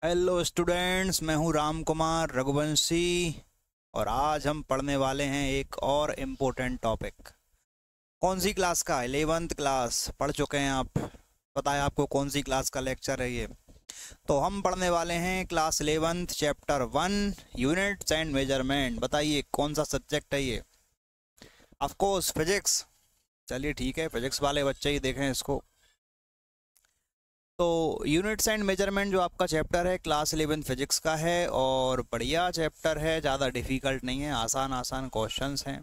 Hello students, मैं हूं राम कुमार रघुवंशी और आज हम पढ़ने वाले हैं एक और इम्पोर्टेंट टॉपिक। कौन सी क्लास का? 11th क्लास पढ़ चुके हैं आप? पता है आपको कौन सी क्लास का लेक्चर है ये? तो हम पढ़ने वाले हैं class 11th chapter 1 units and measurement. बताइए कौन सा सब्जेक्ट है ये? Of course physics. चलिए ठीक है, फिजिक्स वाले बच्चे ही देखें इसको। तो यूनिट्स एंड मेजरमेंट जो आपका चैप्टर है क्लास 11 फिजिक्स का है और बढ़िया चैप्टर है, ज़्यादा डिफ़िकल्ट नहीं है, आसान आसान क्वेश्चंस हैं।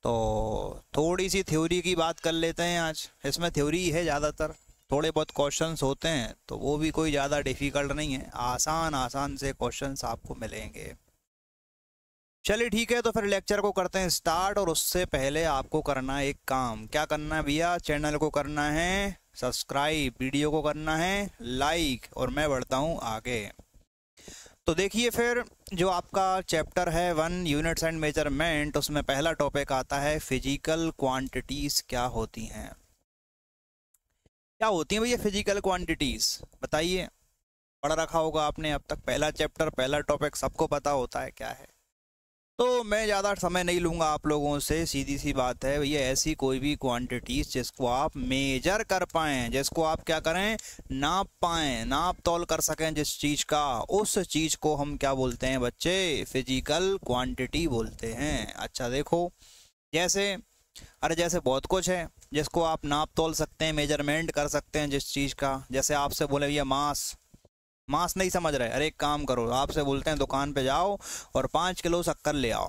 तो थोड़ी सी थ्योरी की बात कर लेते हैं आज। इसमें थ्योरी है ज़्यादातर, थोड़े बहुत क्वेश्चंस होते हैं तो वो भी कोई ज़्यादा डिफ़िकल्ट नहीं है, आसान आसान से क्वेश्चंस आपको मिलेंगे। चलिए ठीक है, तो फिर लेक्चर को करते हैं स्टार्ट। और उससे पहले आपको करना है एक काम। क्या करना है भैया? चैनल को करना है सब्सक्राइब, वीडियो को करना है लाइक और मैं बढ़ता हूँ आगे। तो देखिए फिर जो आपका चैप्टर है 1 यूनिट्स एंड मेजरमेंट, उसमें पहला टॉपिक आता है फिजिकल क्वांटिटीज़ क्या होती हैं। क्या होती हैं भैया फिजिकल क्वांटिटीज़? बताइए, पढ़ रखा होगा आपने अब तक, पहला चैप्टर पहला टॉपिक सबको पता होता है क्या है। तो मैं ज़्यादा समय नहीं लूँगा आप लोगों से, सीधी सी बात है भैया, ऐसी कोई भी क्वांटिटीज़ जिसको आप मेजर कर पाएँ, जिसको आप क्या करें, नाप पाएँ, नाप तौल कर सकें जिस चीज़ का, उस चीज़ को हम क्या बोलते हैं बच्चे? फिजिकल क्वांटिटी बोलते हैं। अच्छा देखो, जैसे बहुत कुछ है जिसको आप नाप तौल सकते हैं, मेजरमेंट कर सकते हैं जिस चीज़ का। जैसे आपसे बोले भैया मास नहीं समझ रहे, अरे एक काम करो, आपसे बोलते हैं दुकान पे जाओ और 5 किलो शक्कर ले आओ।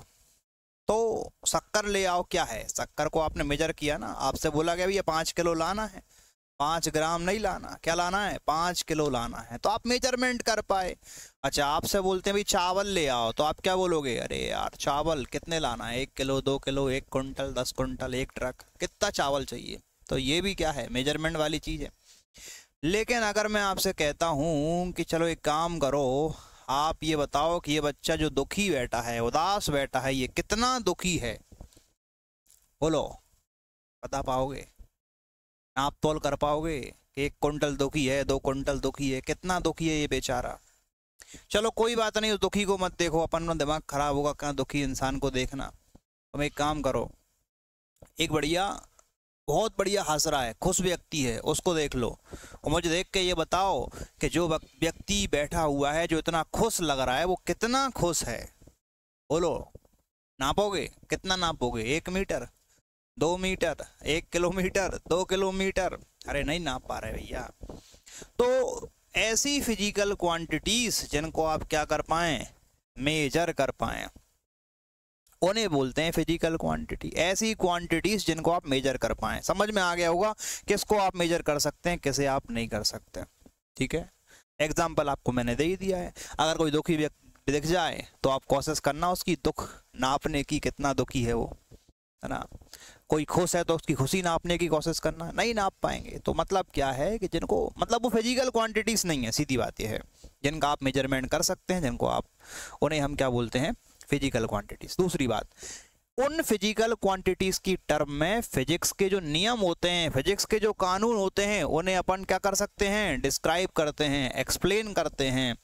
तो शक्कर ले आओ क्या है? शक्कर को आपने मेजर किया ना, आपसे बोला गया भैया 5 किलो लाना है, 5 ग्राम नहीं लाना, क्या लाना है? 5 किलो लाना है, तो आप मेजरमेंट कर पाए। अच्छा, आपसे बोलते हैं भाई चावल ले आओ, तो आप क्या बोलोगे? अरे यार चावल कितने लाना है? 1 kilo, 2 kilo, 1 quintal, 10 quintal, 1 truck, कितना चावल चाहिए? तो ये भी क्या है? मेजरमेंट वाली चीज़ है। लेकिन अगर मैं आपसे कहता हूँ कि चलो एक काम करो, आप ये बताओ कि ये बच्चा जो दुखी बैठा है, उदास बैठा है, ये कितना दुखी है? बोलो, बता पाओगे? नाप तोल कर पाओगे कि 1 कुंटल दुखी है, 2 कुंटल दुखी है, कितना दुखी है ये बेचारा? चलो कोई बात नहीं, उस दुखी को मत देखो, अपन दिमाग खराब होगा कहाँ दुखी इंसान को देखना। तुम एक काम करो, एक बहुत बढ़िया हंस रहा है, खुश व्यक्ति है, उसको देख लो और मुझे देख के ये बताओ कि जो व्यक्ति बैठा हुआ है जो इतना खुश लग रहा है वो कितना खुश है? बोलो, नापोगे? कितना नापोगे? 1 मीटर, 2 मीटर, 1 किलोमीटर, 2 किलोमीटर? अरे नहीं नाप पा रहे भैया। तो ऐसी फिजिकल क्वांटिटीज जिनको आप क्या कर पाए, मेजर कर पाए, उन्हें बोलते हैं फिजिकल क्वांटिटी। ऐसी क्वांटिटीज जिनको आप मेजर कर पाएं। समझ में आ गया होगा किसको आप मेजर कर सकते हैं, किसे आप नहीं कर सकते। ठीक है, एग्जाम्पल आपको मैंने दे ही दिया है। अगर कोई दुखी व्यक्ति दिख जाए तो आप कोशिश करना उसकी दुख नापने की, कितना दुखी है वो, है ना। कोई खुश है तो उसकी खुशी नापने की कोशिश करना, नहीं नाप पाएंगे। तो मतलब क्या है कि जिनको, मतलब वो फिजिकल क्वांटिटीज नहीं है, सीधी बात यह है, जिनका आप मेजरमेंट कर सकते हैं, जिनको आप, उन्हें हम क्या बोलते हैं? Physical quantities. दूसरी बात, उन फिजिकल क्वांटिटीज की टर्म में फिजिक्स के जो नियम होते हैं, फिजिक्स के जो कानून होते हैं, उन्हें अपन क्या कर सकते हैं? डिस्क्राइब करते हैं, एक्सप्लेन करते हैं।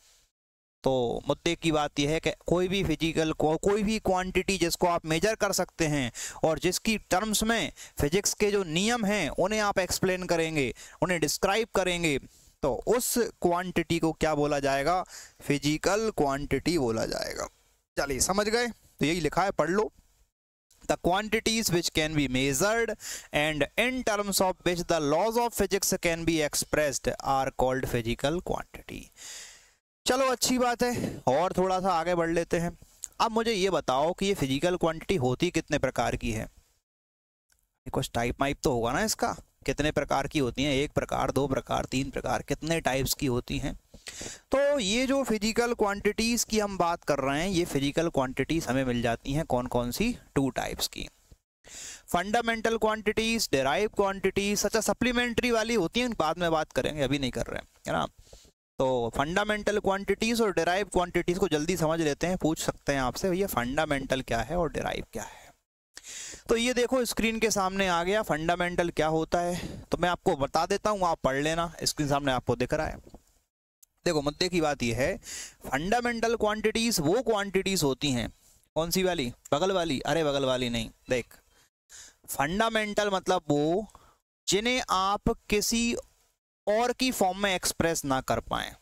तो मुद्दे की बात यह है कि कोई भी क्वांटिटी जिसको आप मेजर कर सकते हैं और जिसकी टर्म्स में फिजिक्स के जो नियम हैं उन्हें आप एक्सप्लेन करेंगे, उन्हें डिस्क्राइब करेंगे, तो उस क्वांटिटी को क्या बोला जाएगा? फिजिकल क्वांटिटी बोला जाएगा। चलिए समझ गए? तो यही लिखा है, पढ़ लो। The quantities which can be measured and in terms of which the laws of physics can be expressed are called physical quantity। चलो अच्छी बात है, और थोड़ा सा आगे बढ़ लेते हैं। अब मुझे ये बताओ कि ये फिजिकल क्वांटिटी होती कितने प्रकार की है? कुछ टाइप वाइप तो होगा ना इसका, कितने प्रकार की होती हैं? 1 प्रकार, 2 प्रकार, 3 प्रकार, कितने टाइप्स की होती हैं? तो ये जो फिजिकल क्वांटिटीज़ की हम बात कर रहे हैं, ये फिजिकल क्वांटिटीज़ हमें मिल जाती हैं कौन कौन सी? 2 टाइप्स की, फंडामेंटल क्वांटिटीज़, डेराइव क्वांटिटीज़। अच्छा, सप्लीमेंट्री वाली होती हैं, बाद में बात करेंगे, अभी नहीं कर रहे हैं, है ना। तो फंडामेंटल क्वांटिटीज़ और डेराइव क्वांटिटीज़ को जल्दी समझ लेते हैं। पूछ सकते हैं आपसे भैया फंडामेंटल क्या है और डेराइव क्या है? तो ये देखो स्क्रीन के सामने आ गया, फंडामेंटल क्या होता है तो मैं आपको बता देता हूँ, आप पढ़ लेना, स्क्रीन सामने आपको दिख रहा है। देखो मुद्दे की बात यह है, फंडामेंटल क्वांटिटीज वो क्वांटिटीज होती हैं, कौन सी वाली, बगल वाली, अरे बगल वाली नहीं, देख फंडामेंटल मतलब वो जिन्हें आप किसी और की फॉर्म में एक्सप्रेस ना कर पाए,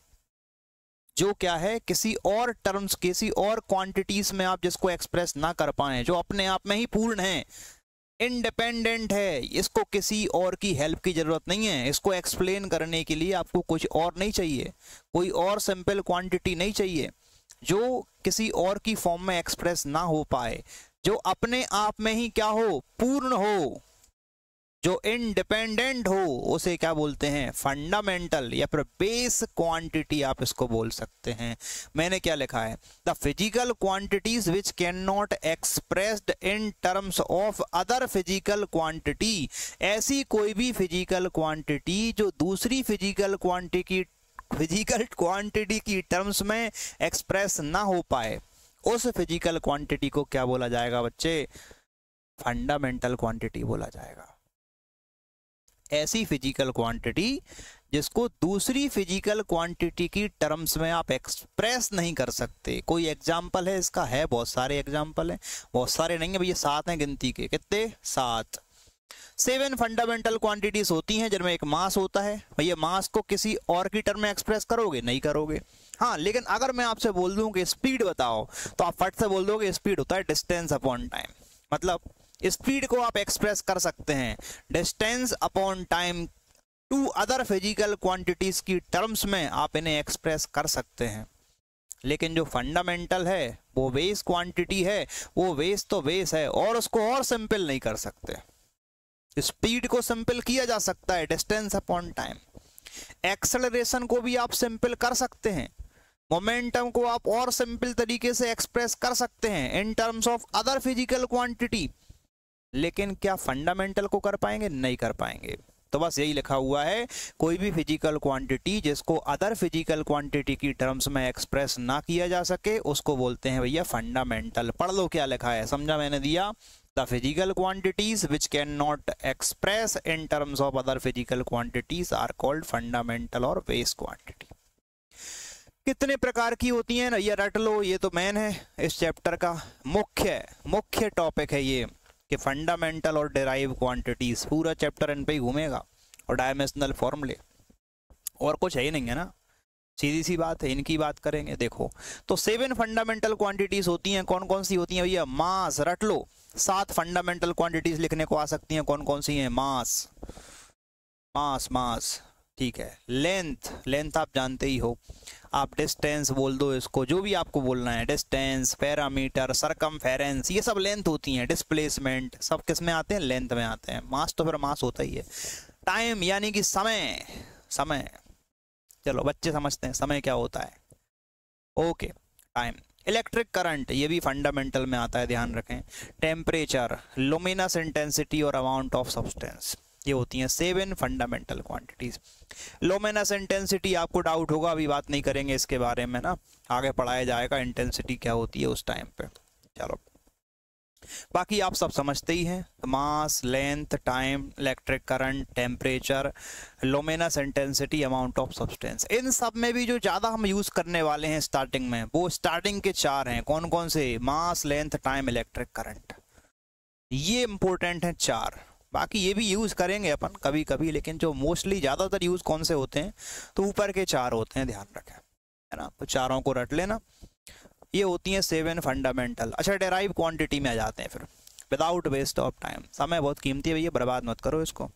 जो क्या है किसी और टर्म्स, किसी और क्वांटिटीज में आप जिसको एक्सप्रेस ना कर पाए, जो अपने आप में ही पूर्ण है, इंडिपेंडेंट है, इसको किसी और की हेल्प की जरूरत नहीं है, इसको एक्सप्लेन करने के लिए आपको कुछ और नहीं चाहिए, कोई और सिंपल क्वांटिटी नहीं चाहिए, जो किसी और की फॉर्म में एक्सप्रेस ना हो पाए, जो अपने आप में ही क्या हो, पूर्ण हो, जो इंडिपेंडेंट हो, उसे क्या बोलते हैं, फंडामेंटल या फिर बेस क्वांटिटी आप इसको बोल सकते हैं। मैंने क्या लिखा है, the physical quantities which can not expressed in terms of other physical quantity, ऐसी कोई भी फिजिकल क्वांटिटी जो दूसरी फिजिकल क्वांटिटी की टर्म्स में एक्सप्रेस ना हो पाए, उस फिजिकल क्वांटिटी को क्या बोला जाएगा बच्चे, फंडामेंटल क्वांटिटी बोला जाएगा। ऐसी फिजिकल क्वांटिटी जिसको दूसरी फिजिकल क्वांटिटी की टर्म्स में आप एक्सप्रेस नहीं कर सकते। कोई एग्जाम्पल है इसका, है बहुत सारे एग्जाम्पल हैं, बहुत सारे नहीं है भैया, 7 हैं गिनती के, कितने, 7। 7 फंडामेंटल क्वांटिटीज होती हैं जिनमें एक मास होता है। भैया मास को किसी और की टर्म में एक्सप्रेस करोगे, नहीं करोगे। हाँ लेकिन अगर मैं आपसे बोल दूं कि स्पीड बताओ, तो आप फट से बोल दोगे स्पीड होता है डिस्टेंस अपॉन टाइम, मतलब स्पीड को आप एक्सप्रेस कर सकते हैं distance upon time to other physical quantities की टर्म्स में आप इन्हें एक्सप्रेस कर सकते हैं। लेकिन जो फंडामेंटल है वो बेस क्वांटिटी है, वो बेस तो बेस है और उसको और सिंपल नहीं कर सकते। स्पीड को सिंपल किया जा सकता है डिस्टेंस अपॉन टाइम, एक्सेलरेशन को भी आप सिंपल कर सकते हैं, मोमेंटम को आप और सिंपल तरीके से एक्सप्रेस कर सकते हैं इन terms of other physical quantity, लेकिन क्या फंडामेंटल को कर पाएंगे, नहीं कर पाएंगे। तो बस यही लिखा हुआ है, कोई भी फिजिकल क्वांटिटी जिसको अदर फिजिकल क्वांटिटी की टर्म्स में एक्सप्रेस ना किया जा सके उसको बोलते हैं भैया फंडामेंटल। पढ़ लो क्या लिखा है, समझा मैंने दिया, the physical quantities which can not express in terms of other physical quantities are called fundamental और बेस क्वांटिटी। कितने प्रकार की होती हैं ना, ये रट लो, ये तो मेन है इस चैप्टर का, मुख्य टॉपिक है ये कि फंडामेंटल और डेराइव क्वांटिटीज, पूरा चैप्टर इन पे ही घूमेगा, और डायमेंशनल फॉर्मूले, और कुछ है ही नहीं है ना, सीधी सी बात है, इनकी बात करेंगे। देखो तो 7 फंडामेंटल क्वांटिटीज होती हैं, कौन कौन सी होती हैं भैया, मास, रट लो, 7 फंडामेंटल क्वांटिटीज लिखने को आ सकती हैं, कौन कौन सी हैं, मास, मास मास, ठीक है, लेंथ आप जानते ही हो, आप डिस्टेंस बोल दो इसको, जो भी आपको बोलना है, डिस्टेंस, पैरामीटर, सरकमफेरेंस, ये सब लेंथ होती हैं, डिस्प्लेसमेंट, सब किस में आते हैं, लेंथ में आते हैं। मास तो फिर मास होता ही है। टाइम यानी कि समय, चलो बच्चे समझते हैं समय क्या होता है, ओके, टाइम। इलेक्ट्रिक करंट, ये भी फंडामेंटल में आता है, ध्यान रखें। टेम्परेचर, लुमिनस इंटेंसिटी और अमाउंट ऑफ सब्सटेंस, ये होती हैं 7 फंडामेंटल क्वांटिटीज। लुमिनस इंटेंसिटी आपको डाउट होगा, अभी बात नहीं करेंगे इसके बारे में ना, आगे पढ़ाया जाएगा इंटेंसिटी क्या होती है उस टाइम पे। चलो बाकी आप सब समझते ही हैं, mass, length, time, electric current, temperature, luminous intensity, amount of substance. इन सब में भी जो ज़्यादा हम यूज़ करने वाले हैं स्टार्टिंग में, वो स्टार्टिंग के 4 हैं, कौन कौन से, मास, लेंथ, टाइम, इलेक्ट्रिक करंट, ये इंपॉर्टेंट हैं 4। बाकी ये भी यूज़ करेंगे अपन कभी कभी, लेकिन जो मोस्टली ज़्यादातर यूज़ कौन से होते हैं, तो ऊपर के 4 होते हैं, ध्यान रखें, है ना, तो चारों को रट लेना। ये होती हैं 7 फंडामेंटल। अच्छा डेराइव क्वांटिटी में आ जाते हैं फिर, विदाउट वेस्ट ऑफ टाइम। समय बहुत कीमती है भैया, बर्बाद मत करो इसको,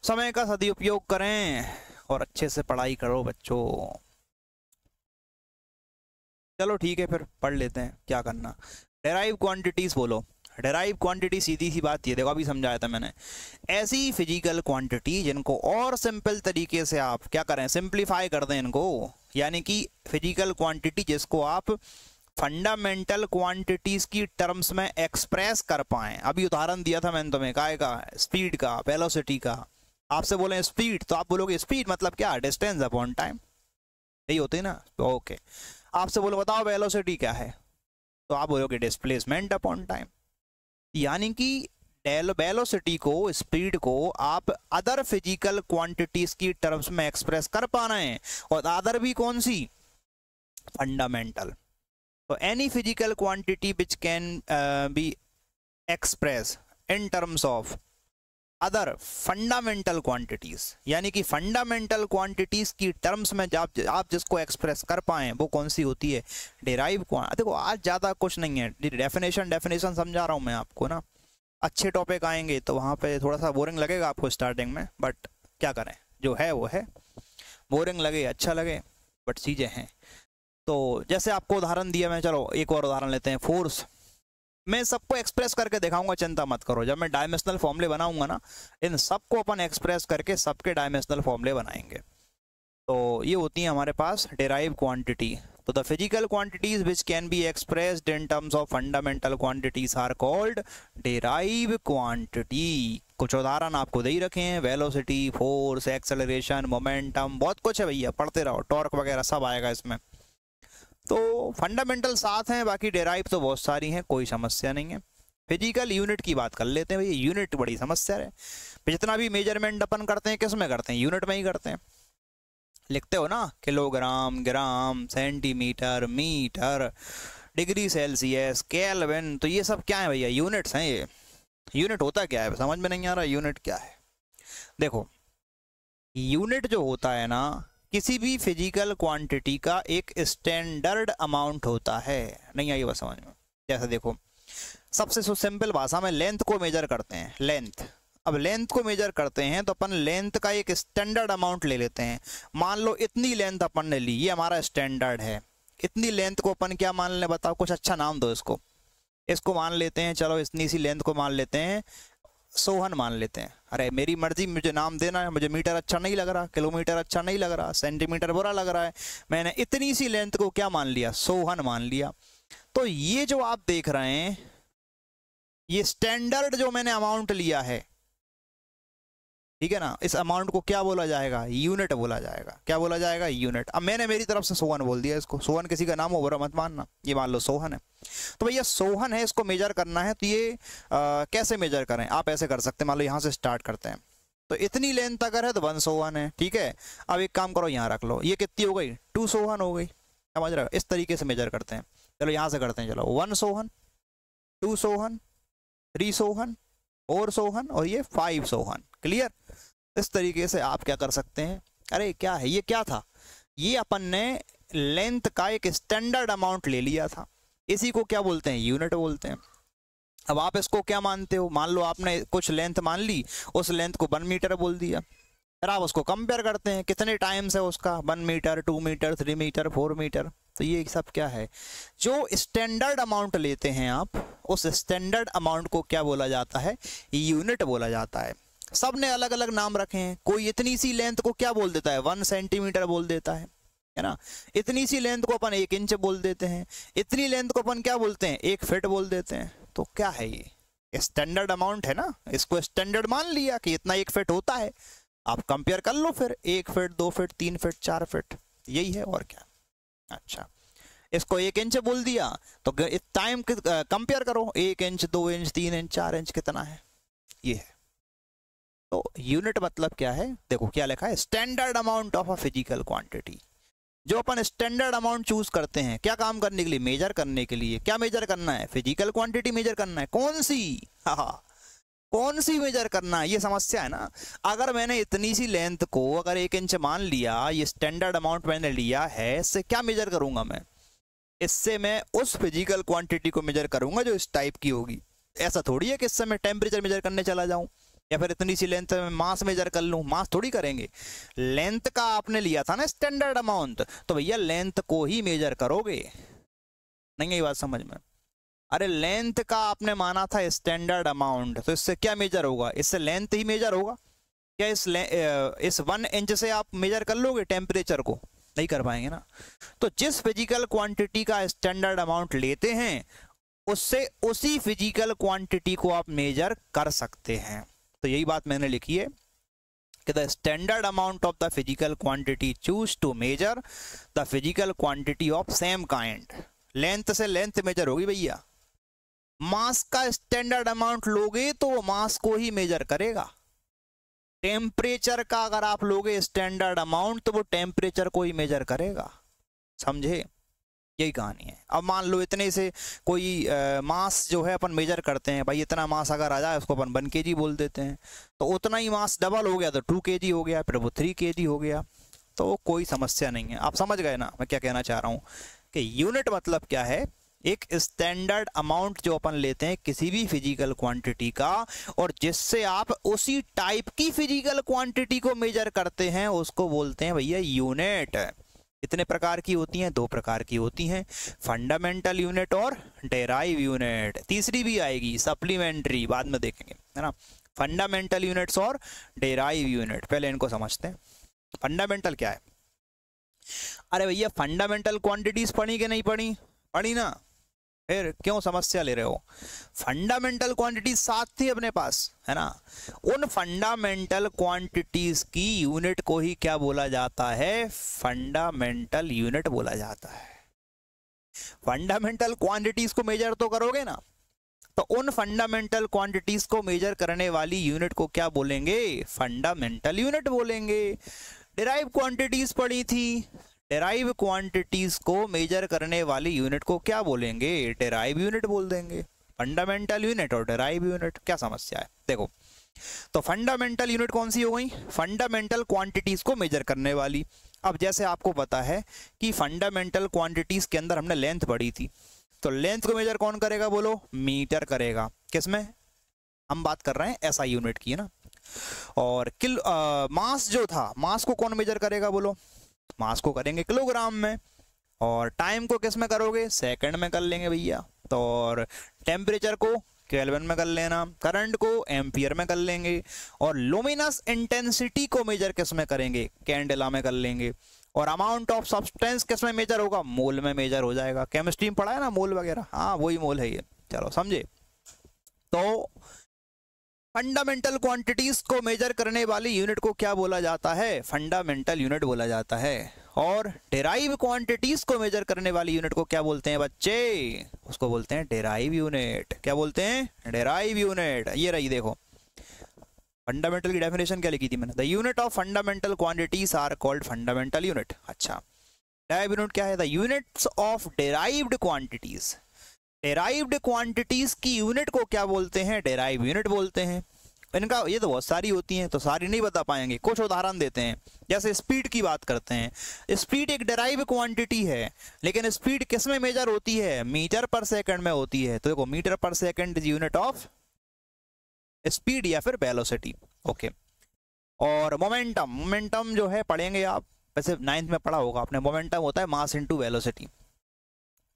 समय का सदुपयोग करें और अच्छे से पढ़ाई करो बच्चों। चलो ठीक है फिर पढ़ लेते हैं, क्या करना। डेराइव क्वांटिटीज बोलो। डेराइव क्वांटिटी सीधी सी बात ये, देखो अभी समझाया था मैंने, ऐसी फिजिकल क्वांटिटी जिनको और सिंपल तरीके से आप क्या करें, सिंप्लीफाई कर दें इनको, यानी कि फिजिकल क्वांटिटी जिसको आप फंडामेंटल क्वांटिटीज की टर्म्स में एक्सप्रेस कर पाएं। अभी उदाहरण दिया था मैंने तुम्हें, काय का, स्पीड का, वेलोसिटी का। आपसे बोले स्पीड तो आप बोलोगे स्पीड मतलब क्या, डिस्टेंस अपॉन टाइम, यही होती है ना, ओके। आपसे बोलो बताओ वेलोसिटी क्या है, तो आप बोलोगे डिस्प्लेसमेंट अपॉन टाइम। यानी कि वेलोसिटी को, स्पीड को आप अदर फिजिकल क्वांटिटीज की टर्म्स में एक्सप्रेस कर पा रहे हैं, और अदर भी कौन सी, फंडामेंटल। तो any physical quantity which can be express in terms of other fundamental quantities, यानी कि फंडामेंटल क्वांटिटीज की टर्म्स में जब आप जिसको एक्सप्रेस कर पाए वो कौन सी होती है, डेराइव क्वांटिटी। देखो आज ज़्यादा कुछ नहीं है, डेफिनेशन समझा रहा हूँ मैं आपको ना। अच्छे टॉपिक आएंगे तो वहाँ पे थोड़ा सा बोरिंग लगेगा आपको स्टार्टिंग में, बट क्या करें, जो है वो है, बोरिंग लगे अच्छा लगे, बट चीज़ें हैं। तो जैसे आपको उदाहरण दिया मैं, चलो एक और उदाहरण लेते हैं, फोर्स। मैं सबको एक्सप्रेस करके दिखाऊंगा, चिंता मत करो। जब मैं डायमेंशनल फॉर्मूले बनाऊंगा ना, इन सबको अपन एक्सप्रेस करके सबके डायमेंशनल फॉर्मूले बनाएंगे। तो ये होती है हमारे पास डेराइव क्वांटिटी। तो the physical quantities which can be expressed in terms of fundamental quantities are called derive quantity. कुछ उदाहरण आपको दे ही रखे हैं, वेलोसिटी, फोर्स, एक्सेलरेशन, मोमेंटम, बहुत कुछ है भैया, पढ़ते रहो, टॉर्क वगैरह सब आएगा इसमें। तो फंडामेंटल साथ हैं, बाकी डेराइव तो बहुत सारी हैं, कोई समस्या नहीं है। फिजिकल यूनिट की बात कर लेते हैं भैया, यूनिट बड़ी समस्या है। जितना भी मेजरमेंट अपन करते हैं किस में करते हैं, यूनिट में ही करते हैं। लिखते हो ना, kilogram, gram, centimetre, metre, degree Celsius, kelvin, तो ये सब क्या है भैया, यूनिट्स हैं। ये यूनिट होता क्या है, समझ में नहीं आ रहा यूनिट क्या है। देखो यूनिट जो होता है ना, किसी भी फिजिकल क्वांटिटी का एक स्टैंडर्ड अमाउंट होता है। नहीं आई बस समझ में। जैसे देखो सबसे सिंपल भाषा में लेंथ को मेजर करते हैं, लेंथ। अब लेंथ को मेजर करते हैं तो अपन लेंथ का एक स्टैंडर्ड अमाउंट ले लेते हैं। मान लो इतनी लेंथ अपन ने ली, ये हमारा स्टैंडर्ड है। इतनी लेंथ को अपन क्या मान लें, बताओ, कुछ अच्छा नाम दो इसको। इसको मान लेते हैं, चलो इतनी सी लेंथ को मान लेते हैं सोहन मान लेते हैं। अरे मेरी मर्जी, मुझे नाम देना है, मुझे मीटर अच्छा नहीं लग रहा, किलोमीटर अच्छा नहीं लग रहा, सेंटीमीटर बुरा लग रहा है, मैंने इतनी सी लेंथ को क्या मान लिया, सोहन मान लिया। तो ये जो आप देख रहे हैं, ये स्टैंडर्ड जो मैंने अमाउंट लिया है, ठीक है ना, इस अमाउंट को क्या बोला जाएगा, यूनिट बोला जाएगा। क्या बोला जाएगा, यूनिट। अब मैंने मेरी तरफ से सोहन बोल दिया इसको, सोहन किसी का नाम हो बुरा मत मानना, ये मान लो सोहन है। तो भैया सोहन है, इसको मेजर करना है, तो ये कैसे मेजर करें, आप ऐसे कर सकते हैं। मान लो यहाँ से स्टार्ट करते हैं, तो इतनी लेंथ अगर है तो 1 सोहन है, ठीक है। अब एक काम करो, यहाँ रख लो, ये कितनी हो गई, 2 सोहन हो गई, समझ रहे हो। इस तरीके से मेजर करते हैं। चलो यहाँ से करते हैं, चलो 1 सोहन, 2 सोहन, 3 सोहन, 4 सोहन, और ये 5 सोहन। क्लियर। इस तरीके से आप क्या कर सकते हैं। अरे क्या है, ये क्या था, ये अपन ने लेंथ का एक स्टैंडर्ड अमाउंट ले लिया था, इसी को क्या बोलते हैं, यूनिट बोलते हैं। अब आप इसको क्या मानते हो, मान लो आपने कुछ लेंथ मान ली, उस लेंथ को 1 मीटर बोल दिया। फिर आप उसको कंपेयर करते हैं, कितने टाइम्स है उसका, 1 मीटर, 2 मीटर, 3 मीटर, 4 मीटर। तो ये सब क्या है, जो स्टैंडर्ड अमाउंट लेते हैं आप, उस स्टैंडर्ड अमाउंट को क्या बोला जाता है, यूनिट बोला जाता है। सब ने अलग अलग नाम रखे हैं। कोई इतनी सी लेंथ को क्या बोल देता है, 1 सेंटीमीटर बोल देता है ना। इतनी सी लेंथ को अपन 1 इंच बोल देते हैं। इतनी लेंथ को अपन क्या बोलते हैं, 1 फीट बोल देते हैं। तो क्या है, ये स्टैंडर्ड अमाउंट है ना, इसको स्टैंडर्ड मान लिया कि इतना 1 फीट होता है। आप कंपेयर कर लो फिर, 1 फीट, 2 फीट, 3 फीट, 4 फीट, यही है और क्या। अच्छा, इसको 1 इंच बोल दिया तो टाइम कंपेयर करो, 1 इंच, 2 इंच, 3 इंच, 4 इंच कितना है, ये है। तो यूनिट मतलब क्या है, देखो क्या लिखा है, standard amount of a physical quantity. जो अपन स्टैंडर्ड अमाउंट चूज करते हैं, क्या काम करने के लिए, मेजर करने के लिए। क्या मेजर करना है, फिजिकल क्वांटिटी मेजर करना है। कौन सी, हाँ कौन सी मेजर करना है, ये समस्या है ना। अगर मैंने इतनी सी लेंथ को अगर 1 इंच मान लिया, ये स्टैंडर्ड अमाउंट मैंने लिया है, इससे क्या मेजर करूंगा मैं, इससे मैं उस फिजिकल क्वांटिटी को मेजर करूंगा जो इस टाइप की होगी। ऐसा थोड़ी है कि इससे मैं टेम्परेचर मेजर करने चला जाऊं, या फिर इतनी सी लेंथ में मास मेजर कर लूं। मास थोड़ी करेंगे, लेंथ का आपने लिया था ना स्टैंडर्ड अमाउंट, तो भैया लेंथ को ही मेजर करोगे। नहीं है ये बात समझ में। अरे लेंथ का आपने माना था स्टैंडर्ड अमाउंट, तो इससे क्या मेजर होगा, इससे लेंथ ही मेजर होगा। क्या इस 1 इंच से आप मेजर कर लोगे टेम्परेचर को, नहीं कर पाएंगे ना। तो जिस फिजिकल क्वांटिटी का स्टैंडर्ड अमाउंट लेते हैं, उससे उसी फिजिकल क्वांटिटी को आप मेजर कर सकते हैं। तो यही बात मैंने लिखी है कि the standard amount of the physical quantity choose to measure the physical quantity of same kind. Length से लेंथ मेजर होगी भैया, मास का स्टैंडर्ड अमाउंट लोगे तो वो मास को ही मेजर करेगा। टेम्परेचर का अगर आप लोगे स्टैंडर्ड अमाउंट तो वो टेम्परेचर को ही मेजर करेगा। समझे, यही कहानी है। अब मान लो इतने से कोई मास जो है अपन मेजर करते हैं, भाई इतना मास अगर आ जाए उसको अपन 1 kg बोल देते हैं, तो उतना ही मास डबल हो गया तो 2 kg हो गया, फिर वो 3 kg हो गया, तो कोई समस्या नहीं है। आप समझ गए ना मैं क्या कहना चाह रहा हूँ, कि यूनिट मतलब क्या है, एक स्टैंडर्ड अमाउंट जो अपन लेते हैं किसी भी फिजिकल क्वांटिटी का, और जिससे आप उसी टाइप की फिजिकल क्वांटिटी को मेजर करते हैं, उसको बोलते हैं भैया यूनिट। कितने प्रकार की होती हैं? 2 प्रकार की होती हैं, फंडामेंटल यूनिट और डेराइव यूनिट। तीसरी भी आएगी सप्लीमेंट्री, बाद में देखेंगे, है ना। फंडामेंटल यूनिट्स और डेराइव यूनिट, पहले इनको समझते हैं। फंडामेंटल क्या है? अरे भैया फंडामेंटल क्वांटिटीज पढ़ी कि नहीं पढ़ी? पढ़ी ना, फिर क्यों समस्या ले रहे हो? फंडामेंटल क्वांटिटीज साथ थी अपने पास, है ना। उन फंडामेंटल क्वांटिटीज की यूनिट को ही क्या बोला जाता है? फंडामेंटल यूनिट बोला जाता है। फंडामेंटल क्वांटिटीज को मेजर तो करोगे ना, तो उन फंडामेंटल क्वांटिटीज को मेजर करने वाली यूनिट को क्या बोलेंगे? फंडामेंटल यूनिट बोलेंगे। डिराइव क्वांटिटीज पढ़ी थी, डेराइव क्वांटिटीज को मेजर करने वाली यूनिट को क्या बोलेंगे? डेराइव यूनिट बोल देंगे। फंडामेंटल यूनिट और डेराइव यूनिट, क्या समस्या है? देखो, तो फंडामेंटल यूनिट कौन सी हो गई? फंडामेंटल क्वांटिटीज को मेजर करने वाली। अब जैसे आपको पता है कि फंडामेंटल क्वांटिटीज के अंदर हमने लेंथ पढ़ी थी, तो लेंथ को मेजर कौन करेगा बोलो? मीटर करेगा। किसमें? हम बात कर रहे हैं ऐसा यूनिट की, है ना। और मास जो था, मास को कौन मेजर करेगा बोलो? मास को करेंगे किलोग्राम में। और टाइम को किस में करोगे? सेकंड में कर लेंगे भैया। तो और टेम्परेचर को केल्विन में कर लेना, करंट को एम्पियर में कर लेंगे, और लुमिनस इंटेंसिटी को मेजर किस में करेंगे? कैंडेला में कर लेंगे। और अमाउंट ऑफ सब्सटेंस किस में मेजर होगा? मोल में मेजर हो जाएगा। केमिस्ट्री में पढ़ा है ना मोल वगैरह, हाँ वही मोल है ये। चलो समझे। तो फंडामेंटल क्वांटिटीज को मेजर करने वाली यूनिट को क्या बोला जाता है? फंडामेंटल यूनिट बोला जाता है। और डेराइव क्वांटिटीज को मेजर करने वाली यूनिट को क्या बोलते हैं बच्चे? उसको बोलते हैं डेराइव यूनिट। क्या बोलते हैं? Derive unit. ये रही देखो, फंडामेंटल की डेफिनेशन क्या लिखी थी मैंने? The unit of fundamental quantities are called fundamental unit. अच्छा, डेराइव यूनिट क्या है? The units of derived quantities. Derived quantities की यूनिट को क्या बोलते हैं? डेराइव यूनिट बोलते हैं। इनका ये तो बहुत सारी होती हैं, तो सारी नहीं बता पाएंगे, कुछ उदाहरण देते हैं। जैसे स्पीड की बात करते हैं, स्पीड एक डेराइव क्वांटिटी है, लेकिन स्पीड किस में मेजर होती है? मीटर पर सेकंड में होती है। तो देखो, मीटर पर second is unit of speed या फिर वेलोसिटी। ओके। और मोमेंटम, मोमेंटम जो है पढ़ेंगे आप, वैसे 9th में पढ़ा होगा आपने। मोमेंटम होता है मास इनटू वेलोसिटी।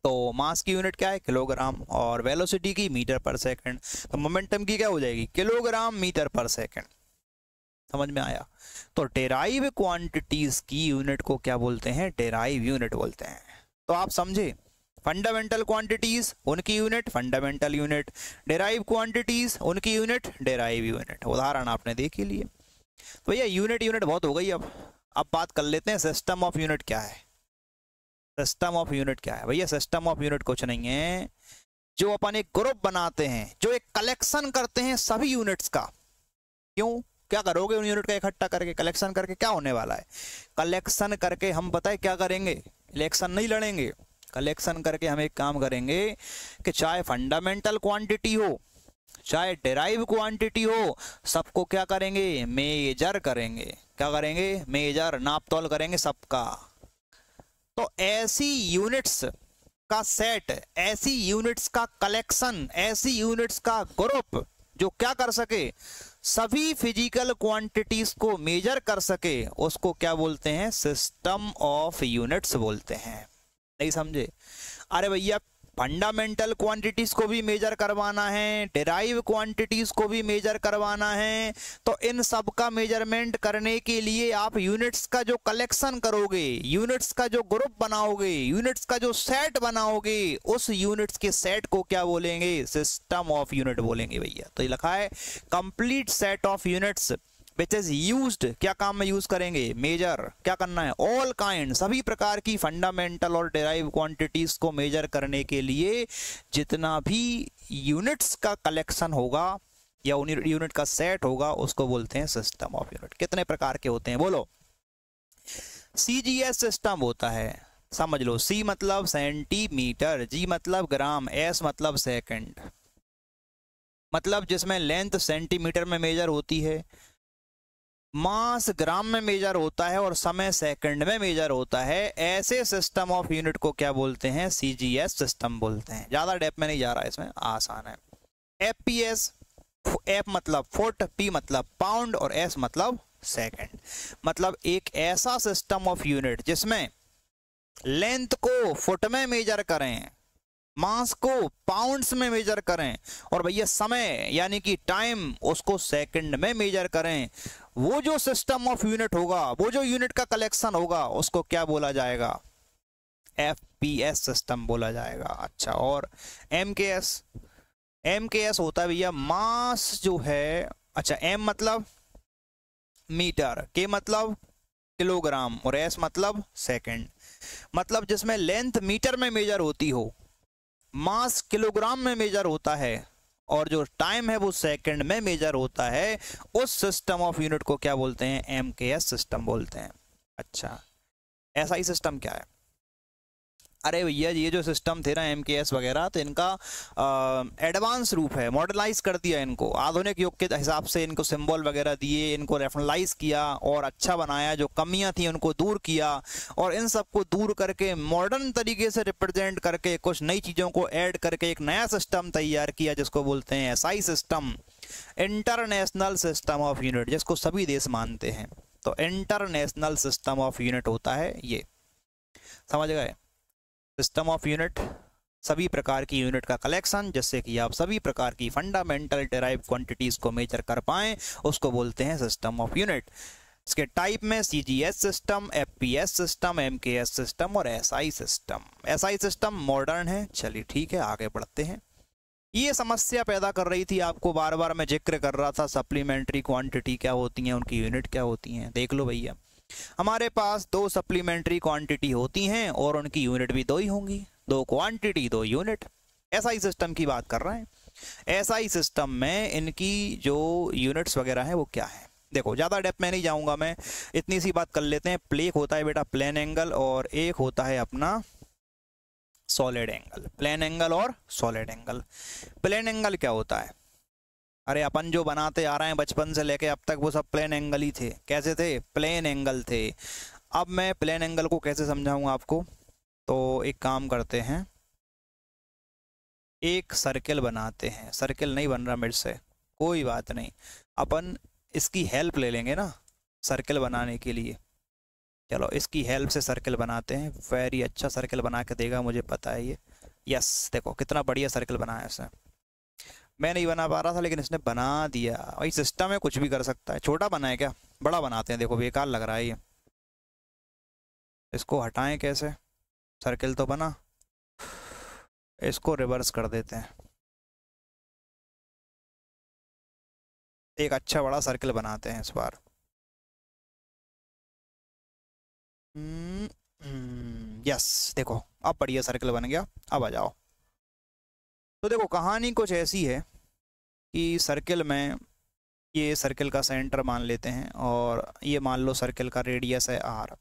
तो मास की यूनिट क्या है? किलोग्राम, और वेलोसिटी की मीटर पर सेकंड। तो मोमेंटम की क्या हो जाएगी? किलोग्राम मीटर पर सेकंड। समझ में आया? तो डेराइव क्वांटिटीज की यूनिट को क्या बोलते हैं? डेराइव यूनिट बोलते हैं। तो आप समझे, फंडामेंटल क्वांटिटीज उनकी unit fundamental unit, derive quantities उनकी यूनिट डेराइव यूनिट। उदाहरण आपने देख ही लिए। तो भैया यूनिट यूनिट बहुत हो गई। अब बात कर लेते हैं सिस्टम ऑफ यूनिट क्या है। सिस्टम ऑफ यूनिट क्या है भैया? सिस्टम ऑफ यूनिट कुछ नहीं है, जो अपन एक ग्रुप बनाते हैं, जो एक कलेक्शन करते हैं सभी यूनिट्स का। क्यों? क्या करोगे उन यूनिट का इकट्ठा करके? कलेक्शन करके क्या होने वाला है? कलेक्शन करके हम पता है क्या करेंगे? इलेक्शन नहीं लड़ेंगे। कलेक्शन करके हम एक काम करेंगे कि चाहे फंडामेंटल क्वांटिटी हो, चाहे डेराइव क्वांटिटी हो, सबको क्या करेंगे? मेजर करेंगे। क्या करेंगे? मेजर, नाप तोल करेंगे सबका। तो ऐसी यूनिट्स का सेट, ऐसी यूनिट्स का कलेक्शन, ऐसी यूनिट्स का ग्रुप जो क्या कर सके? सभी फिजिकल क्वांटिटीज को मेजर कर सके, उसको क्या बोलते हैं? सिस्टम ऑफ यूनिट्स बोलते हैं। नहीं समझे? अरे भैया फंडामेंटल क्वांटिटीज को भी मेजर करवाना है, डेराइव क्वांटिटीज को भी मेजर करवाना है, तो इन सब का मेजरमेंट करने के लिए आप यूनिट्स का जो कलेक्शन करोगे, यूनिट्स का जो ग्रुप बनाओगे, यूनिट्स का जो सेट बनाओगे, उस यूनिट्स के सेट को क्या बोलेंगे? सिस्टम ऑफ यूनिट बोलेंगे भैया। तो ये लिखा है complete set of units which is used, क्या काम में यूज करेंगे, मेजर, क्या करना है, ऑल काइंड, सभी प्रकार की फंडामेंटल और डेराइव क्वांटिटीज को मेजर करने के लिए जितना भी यूनिट्स का कलेक्शन होगा या यूनिट का सेट होगा उसको बोलते हैं सिस्टम ऑफ यूनिट। कितने प्रकार के होते हैं बोलो? सीजीएस सिस्टम होता है, समझ लो, सी मतलब सेंटीमीटर, जी मतलब ग्राम, एस मतलब सेकंड, मतलब जिसमें लेंथ सेंटीमीटर में मेजर होती है, मास ग्राम में मेजर होता है और समय सेकंड में मेजर होता है। ऐसे सिस्टम ऑफ यूनिट को क्या बोलते हैं? सीजीएस सिस्टम बोलते हैं। ज्यादा डेप्थ में नहीं जा रहा है, इसमें आसान है। एफपीएस, एफ मतलब फुट, पी मतलब पाउंड और एस मतलब सेकंड, मतलब एक ऐसा सिस्टम ऑफ यूनिट जिसमें लेंथ को फुट में मेजर करें, मास को पाउंड्स में मेजर करें और भैया समय यानी कि टाइम उसको सेकंड में मेजर करें। वो जो सिस्टम ऑफ यूनिट होगा, वो जो यूनिट का कलेक्शन होगा उसको क्या बोला जाएगा? एफपीएस सिस्टम बोला जाएगा। अच्छा, और एमकेएस, एमकेएस होता है भैया मास जो है, अच्छा एम मतलब मीटर, के मतलब किलोग्राम और एस मतलब सेकंड, मतलब जिसमें लेंथ मीटर में मेजर होती हो, मास किलोग्राम में मेजर होता है और जो टाइम है वो सेकंड में मेजर होता है, उस सिस्टम ऑफ यूनिट को क्या बोलते हैं? एमकेएस सिस्टम बोलते हैं। अच्छा, ऐसा ही सिस्टम क्या है? अरे भैया ये जो सिस्टम थे ना एमकेएस वगैरह, तो इनका एडवांस रूप है, मॉडर्नाइज कर दिया इनको, आधुनिक युग के हिसाब से इनको सिंबल वगैरह दिए, इनको रेफरलाइज किया और अच्छा बनाया, जो कमियां थी उनको दूर किया और इन सब को दूर करके मॉडर्न तरीके से रिप्रेजेंट करके कुछ नई चीज़ों को ऐड करके एक नया सिस्टम तैयार किया जिसको बोलते हैं SI system, international system of unit, जिसको सभी देश मानते हैं। तो इंटरनेशनल सिस्टम ऑफ यूनिट होता है ये, समझ गए? सिस्टम ऑफ यूनिट सभी प्रकार की यूनिट का कलेक्शन, जिससे कि आप सभी प्रकार की फंडामेंटल डेराइव क्वांटिटीज को मेजर कर पाएं, उसको बोलते हैं सिस्टम ऑफ यूनिट। इसके टाइप में CGS system, FPS system, MKS system और SI system. SI system modern है। चलिए ठीक है, आगे बढ़ते हैं। ये समस्या पैदा कर रही थी आपको, बार बार मैं जिक्र कर रहा था, सप्लीमेंट्री क्वांटिटी क्या होती हैं, उनकी यूनिट क्या होती हैं। देख लो भैया, हमारे पास दो सप्लीमेंट्री क्वांटिटी होती हैं और उनकी यूनिट भी दो ही होंगी, दो क्वांटिटी दो यूनिट। एसआई सिस्टम की बात कर रहे हैं। एसआई सिस्टम में इनकी जो यूनिट्स वगैरह हैं वो क्या है? देखो ज़्यादा डेप्थ में नहीं जाऊंगा मैं, इतनी सी बात कर लेते हैं। प्लेक होता है बेटा प्लेन एंगल और एक होता है अपना सॉलिड एंगल। प्लेन एंगल और सॉलिड एंगल। प्लेन एंगल क्या होता है? अरे अपन जो बनाते आ रहे हैं बचपन से लेके अब तक वो सब प्लेन एंगल ही थे। कैसे थे? प्लेन एंगल थे। अब मैं प्लेन एंगल को कैसे समझाऊंगा आपको, तो एक काम करते हैं, एक सर्किल बनाते हैं। सर्किल नहीं बन रहा मेरे से, कोई बात नहीं, अपन इसकी हेल्प ले लेंगे ना सर्किल बनाने के लिए। चलो इसकी हेल्प से सर्किल बनाते हैं। वेरी अच्छा सर्किल बना के देगा, मुझे पता है ये। यस, देखो कितना बढ़िया सर्किल बनाया इसने। मैं नहीं बना पा रहा था लेकिन इसने बना दिया। भाई सिस्टम है, कुछ भी कर सकता है। छोटा बना है क्या? बड़ा बनाते हैं। देखो बेकार लग रहा है ये, इसको हटाएं कैसे? सर्किल तो बना, इसको रिवर्स कर देते हैं, एक अच्छा बड़ा सर्किल बनाते हैं इस बार। यस, देखो अब बढ़िया सर्किल बन गया। अब आ जाओ। तो देखो कहानी कुछ ऐसी है कि सर्किल में, ये सर्किल का सेंटर मान लेते हैं और ये मान लो सर्किल का रेडियस है आर,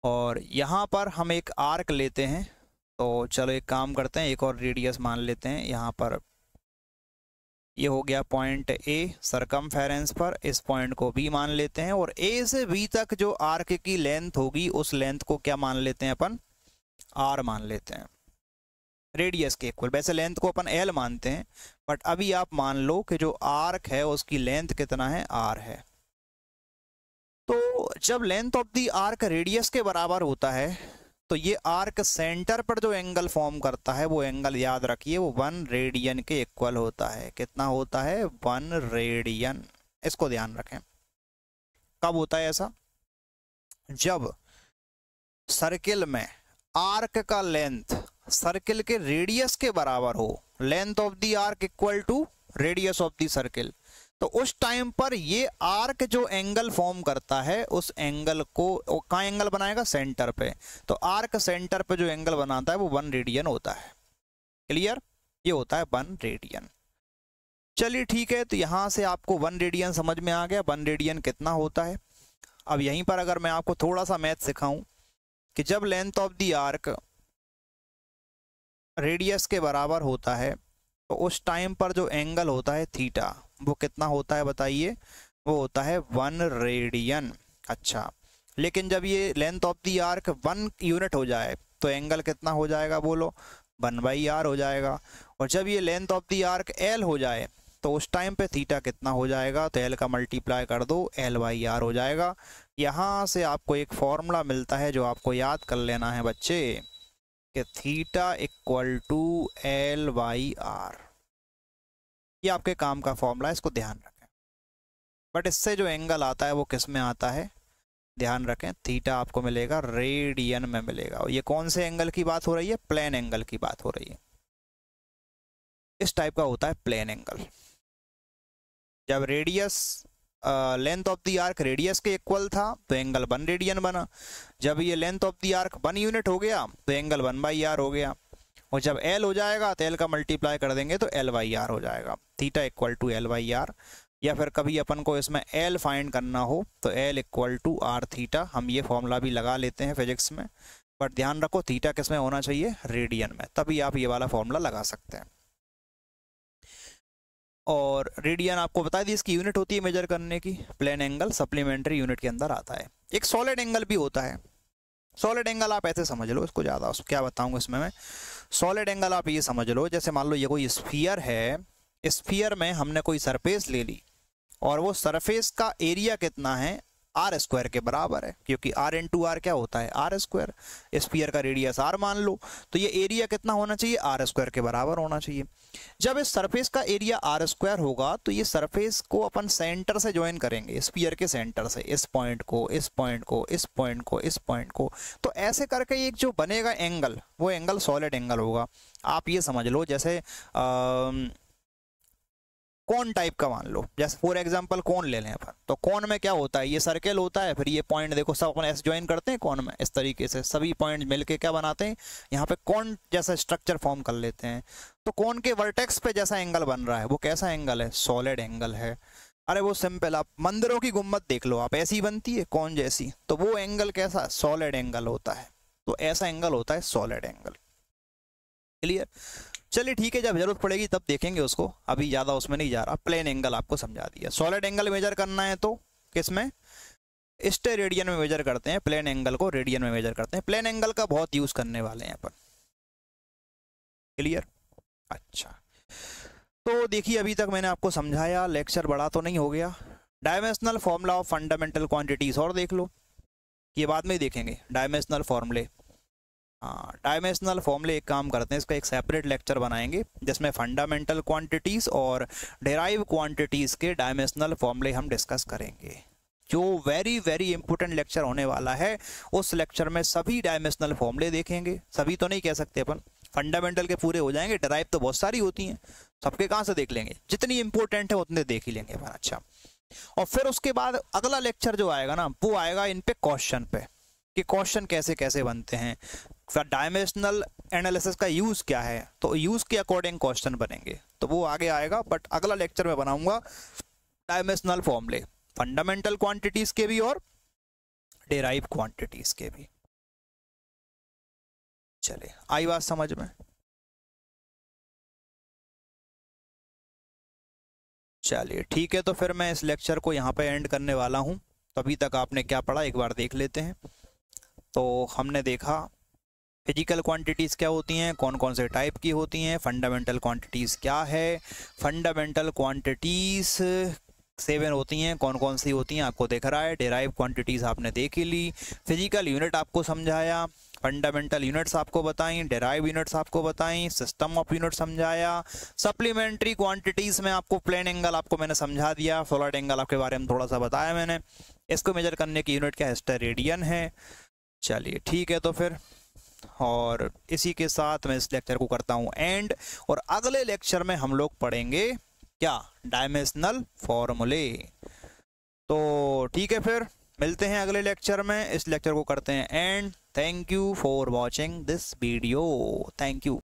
और यहाँ पर हम एक आर्क लेते हैं। तो चलो एक काम करते हैं, एक और रेडियस मान लेते हैं। यहाँ पर ये हो गया पॉइंट ए सरकमफेरेंस पर, इस पॉइंट को बी मान लेते हैं और ए से बी तक जो आर्क की लेंथ होगी उस लेंथ को क्या मान लेते हैं अपन? आर मान लेते हैं, रेडियस के इक्वल। वैसे लेंथ को अपन एल मानते हैं, बट अभी आप मान लो कि जो आर्क है उसकी लेंथ कितना है? आर है। तो जब length of the arc radius के बराबर होता है तो ये आर्क सेंटर पर जो एंगल फॉर्म करता है वो एंगल याद रखिए वो 1 रेडियन के इक्वल होता है। कितना होता है? 1 रेडियन। इसको ध्यान रखें। कब होता है ऐसा? जब सर्किल में आर्क का लेंथ सर्किल के रेडियस के बराबर हो। Length of the arc equal to radius of the circle. तो उस टाइम पर ये आर्क जो एंगल फॉर्म करता है उस एंगल को कहाँ एंगल बनाएगा, सेंटर पे। तो आर्क सेंटर पे जो एंगल बनाता है वो 1 रेडियन होता है। क्लियर, ये होता है 1 रेडियन। चलिए ठीक है, तो यहां से आपको 1 रेडियन समझ में आ गया। 1 रेडियन कितना होता है। अब यहीं पर अगर मैं आपको थोड़ा सा मैथ सिखाऊं कि जब length of the arc radius के बराबर होता है तो उस टाइम पर जो एंगल होता है थीटा, वो कितना होता है बताइए, वो होता है 1 रेडियन। अच्छा, लेकिन जब ये length of the arc 1 unit हो जाए तो एंगल कितना हो जाएगा, बोलो 1/r हो जाएगा। और जब ये length of the arc l हो जाए तो उस टाइम पे थीटा कितना हो जाएगा, तो l का मल्टीप्लाई कर दो, l/r हो जाएगा। यहाँ से आपको एक फॉर्मूला मिलता है जो आपको याद कर लेना है बच्चे, कि थीटा इक्वल टू l/r। ये आपके काम का फॉर्मूला है, इसको ध्यान रखें। बट इससे जो एंगल आता है वो किस में आता है, ध्यान रखें, थीटा आपको मिलेगा रेडियन में मिलेगा। और ये कौन से एंगल की बात हो रही है, प्लेन एंगल की बात हो रही है। इस टाइप का होता है प्लेन एंगल। जब radius length of the arc radius के इक्वल था तो एंगल 1 रेडियन बना। जब ये length of the arc 1 unit हो गया तो एंगल 1/r हो गया। और जब l हो जाएगा तो l का मल्टीप्लाई कर देंगे तो l/r हो जाएगा। Theta equal to l/r। या फिर कभी अपन को इसमें l फाइंड करना हो तो l equal to r theta. हम ये फॉर्मूला भी लगा लेते हैं फिजिक्स में, बट ध्यान रखो थीटा किस में होना चाहिए, रेडियन में, तभी आप ये वाला फॉर्मूला लगा सकते हैं। और रेडियन आपको बता दी इसकी यूनिट होती है मेजर करने की, प्लेन एंगल सप्लीमेंट्री यूनिट के अंदर आता है। एक सॉलिड एंगल भी होता है। सॉलिड एंगल आप ऐसे समझ लो, इसको ज़्यादा क्या बताऊंगा इसमें मैं। सॉलिड एंगल आप ये समझ लो, जैसे मान लो ये कोई स्फीयर है, स्फीयर में हमने कोई सरफेस ले ली और वो सरफेस का एरिया कितना है, r² के बराबर है, क्योंकि r इंटू आर क्या होता है, r²। स्फीयर का रेडियस r मान लो, तो ये एरिया कितना होना चाहिए, r² के बराबर होना चाहिए। जब इस सरफेस का एरिया r² होगा तो ये सरफेस को अपन सेंटर से ज्वाइन करेंगे, स्फीयर के सेंटर से, इस पॉइंट को, इस पॉइंट को, इस पॉइंट को, इस पॉइंट को। तो ऐसे करके एक जो बनेगा एंगल, वो एंगल सॉलिड एंगल होगा। आप ये समझ लो जैसे कौन टाइप का मान लो, जैसे फॉर एग्जांपल कौन ले लें अपन, तो कौन में क्या होता है, ये सर्कल होता है, फिर ये पॉइंट देखो सब अपन ऐसे ज्वाइन करते हैं कौन में, इस तरीके से सभी पॉइंट मिलके क्या बनाते हैं, यहाँ पे कौन जैसा स्ट्रक्चर फॉर्म कर लेते हैं। तो कौन के वर्टेक्स पे जैसा एंगल बन रहा है वो कैसा एंगल है, सॉलिड एंगल है। अरे वो सिंपल, आप मंदिरों की गुम्बद देख लो, आप ऐसी बनती है कौन जैसी, तो वो एंगल कैसा, सॉलिड एंगल होता है। तो ऐसा एंगल होता है सॉलिड एंगल। क्लियर, चलिए ठीक है, जब जरूरत पड़ेगी तब देखेंगे उसको, अभी ज़्यादा उसमें नहीं जा रहा। प्लेन एंगल आपको समझा दिया। सॉलिड एंगल मेजर करना है तो किस में, स्टेरेडियन में मेजर करते हैं, प्लेन एंगल को रेडियन में मेजर करते हैं। प्लेन एंगल का बहुत यूज करने वाले हैं अपन। क्लियर, अच्छा तो देखिए अभी तक मैंने आपको समझाया, लेक्चर बड़ा तो नहीं हो गया। Dimensional formula of fundamental quantities और देख लो, ये बाद में ही देखेंगे डायमेंशनल फॉर्मूले। हाँ, डायमेंशनल फॉर्मूले एक काम करते हैं, इसका एक सेपरेट लेक्चर बनाएंगे जिसमें फंडामेंटल क्वांटिटीज और डेराइव क्वांटिटीज के डायमेंशनल फॉर्मूले हम डिस्कस करेंगे, जो वेरी वेरी इंपॉर्टेंट लेक्चर होने वाला है। उस लेक्चर में सभी डायमेंशनल फॉर्मूले देखेंगे, सभी तो नहीं कह सकते अपन, फंडामेंटल के पूरे हो जाएंगे, डेराइव तो बहुत सारी होती हैं, सबके कहाँ से देख लेंगे, जितनी इंपॉर्टेंट है उतने देख ही लेंगे अपन। अच्छा, और फिर उसके बाद अगला लेक्चर जो आएगा ना, वो आएगा इन पे क्वेश्चन पे, कि क्वेश्चन कैसे कैसे बनते हैं, डायमेंशनल एनालिसिस का यूज क्या है, तो यूज के अकॉर्डिंग क्वेश्चन बनेंगे, तो वो आगे आएगा। बट अगला लेक्चर में बनाऊंगा डायमेंशनल फॉर्मूले, फंडामेंटल क्वांटिटीज के भी और डेराइव क्वांटिटीज के भी। चलिए, आई बात समझ में। चलिए ठीक है, तो फिर मैं इस लेक्चर को यहाँ पे एंड करने वाला हूँ। तो अभी तक आपने क्या पढ़ा एक बार देख लेते हैं। तो हमने देखा फिजिकल क्वांटिटीज़ क्या होती हैं, कौन कौन से टाइप की होती हैं, फंडामेंटल क्वांटिटीज़ क्या है, फंडामेंटल क्वांटिटीज़ 7 होती हैं, कौन कौन सी होती हैं आपको दिख रहा है, डेराइव क्वांटिटीज़ आपने देख ही ली, फिजिकल यूनिट आपको समझाया, फंडामेंटल यूनिट्स आपको बताई, डेराइव यूनिट्स आपको बताई, सिस्टम ऑफ यूनिट समझाया, सप्लीमेंट्री क्वांटिटीज़ में आपको प्लेन एंगल आपको मैंने समझा दिया, सॉलिड एंगल आपके बारे में थोड़ा सा बताया मैंने, इसको मेजर करने की यूनिट क्या है, स्टेरेडियन है। चलिए ठीक है, तो फिर और इसी के साथ मैं इस लेक्चर को करता हूँ एंड, और अगले लेक्चर में हम लोग पढ़ेंगे क्या, डायमेंशनल फॉर्मूले। तो ठीक है, फिर मिलते हैं अगले लेक्चर में। इस लेक्चर को करते हैं and. Thank you for watching this video. Thank you.